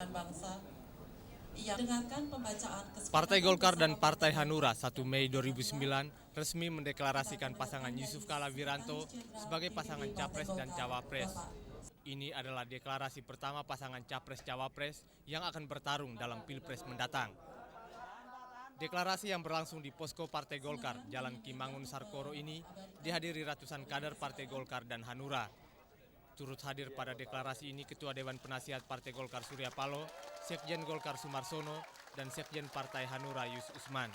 bangsa. Dengarkan pembacaan Partai Golkar dan Partai Hanura 1 Mei 2009 resmi mendeklarasikan pasangan Yusuf Kala Wiranto sebagai pasangan Capres dan Cawapres. Ini adalah deklarasi pertama pasangan Capres-Cawapres yang akan bertarung dalam Pilpres mendatang. Deklarasi yang berlangsung di posko Partai Golkar, Jalan Kimangun Sarkoro ini dihadiri ratusan kader Partai Golkar dan Hanura. Turut hadir pada deklarasi ini Ketua Dewan Penasihat Partai Golkar Surya Paloh, Sekjen Golkar Sumarsono, dan Sekjen Partai Hanura Yus Usman.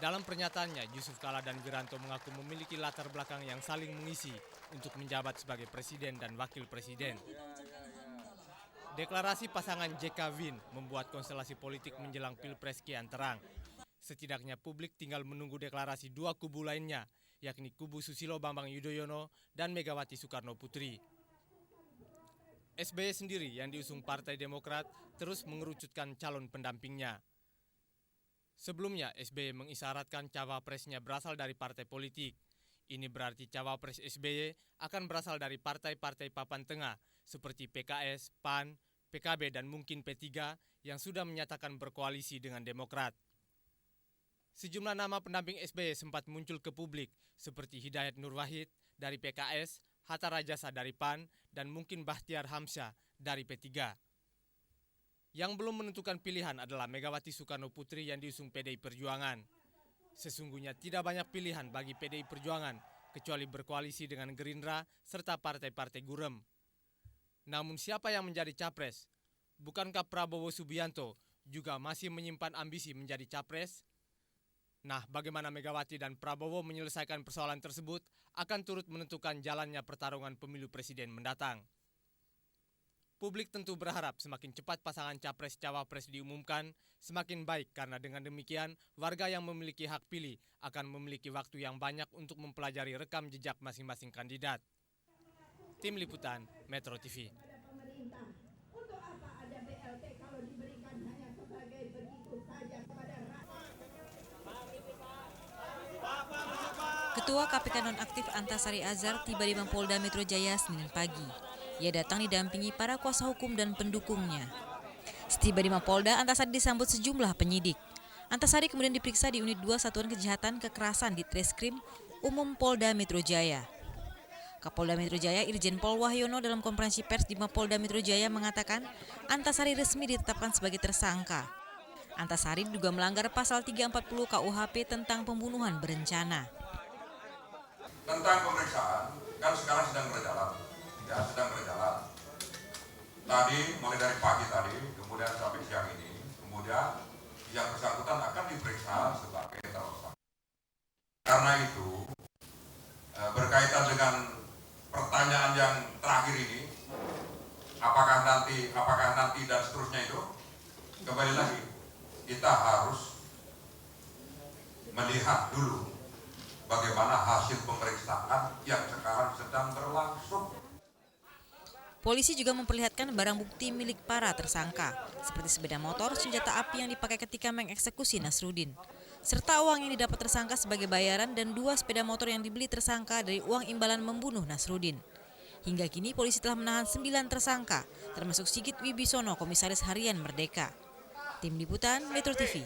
Dalam pernyataannya, Yusuf Kala dan Wiranto mengaku memiliki latar belakang yang saling mengisi untuk menjabat sebagai presiden dan wakil presiden. Deklarasi pasangan JK Win membuat konstelasi politik menjelang Pilpres kian terang. Setidaknya publik tinggal menunggu deklarasi dua kubu lainnya, yakni kubu Susilo Bambang Yudhoyono dan Megawati Soekarno Putri. SBY sendiri yang diusung Partai Demokrat terus mengerucutkan calon pendampingnya. Sebelumnya, SBY mengisyaratkan cawapresnya berasal dari partai politik. Ini berarti cawapres SBY akan berasal dari partai-partai papan tengah seperti PKS, PAN, PKB, dan mungkin P3 yang sudah menyatakan berkoalisi dengan Demokrat. Sejumlah nama pendamping SBY sempat muncul ke publik seperti Hidayat Nur Wahid dari PKS, Hatta Rajasa dari PAN, dan mungkin Bahtiar Hamsyah dari P3. Yang belum menentukan pilihan adalah Megawati Soekarno Putri yang diusung PDI Perjuangan. Sesungguhnya tidak banyak pilihan bagi PDI Perjuangan kecuali berkoalisi dengan Gerindra serta partai-partai gurem. Namun siapa yang menjadi capres? Bukankah Prabowo Subianto juga masih menyimpan ambisi menjadi capres? Nah, bagaimana Megawati dan Prabowo menyelesaikan persoalan tersebut akan turut menentukan jalannya pertarungan pemilu presiden mendatang. Publik tentu berharap semakin cepat pasangan Capres-Cawapres diumumkan, semakin baik karena dengan demikian warga yang memiliki hak pilih akan memiliki waktu yang banyak untuk mempelajari rekam jejak masing-masing kandidat. Tim Liputan, Metro TV. Ketua KPK nonaktif Antasari Azhar tiba di Mapolda Metro Jaya Senin pagi. Ia datang didampingi para kuasa hukum dan pendukungnya. Setiba di Mapolda, Antasari disambut sejumlah penyidik. Antasari kemudian diperiksa di Unit 2 Satuan Kejahatan Kekerasan di Treskrim Umum Polda Metro Jaya. Kapolda Metro Jaya Irjen Pol Wahyono dalam konferensi pers di Mapolda Metro Jaya mengatakan Antasari resmi ditetapkan sebagai tersangka. Antasari diduga melanggar pasal 340 KUHP tentang pembunuhan berencana. Tentang pemeriksaan, kan sekarang sedang berjalan. Tadi, mulai dari pagi tadi, kemudian sampai siang ini, kemudian yang bersangkutan akan diperiksa sebagai tersangka. Karena itu, berkaitan dengan pertanyaan yang terakhir ini, apakah nanti dan seterusnya itu, kembali lagi, kita harus melihat dulu bagaimana hasil pemeriksaan yang sekarang sedang berlangsung. Polisi juga memperlihatkan barang bukti milik para tersangka, seperti sepeda motor, senjata api yang dipakai ketika mengeksekusi Nasruddin, serta uang yang didapat tersangka sebagai bayaran dan 2 sepeda motor yang dibeli tersangka dari uang imbalan membunuh Nasruddin. Hingga kini polisi telah menahan 9 tersangka, termasuk Sigit Wibisono, Komisaris Harian Merdeka. Tim Liputan, Metro TV.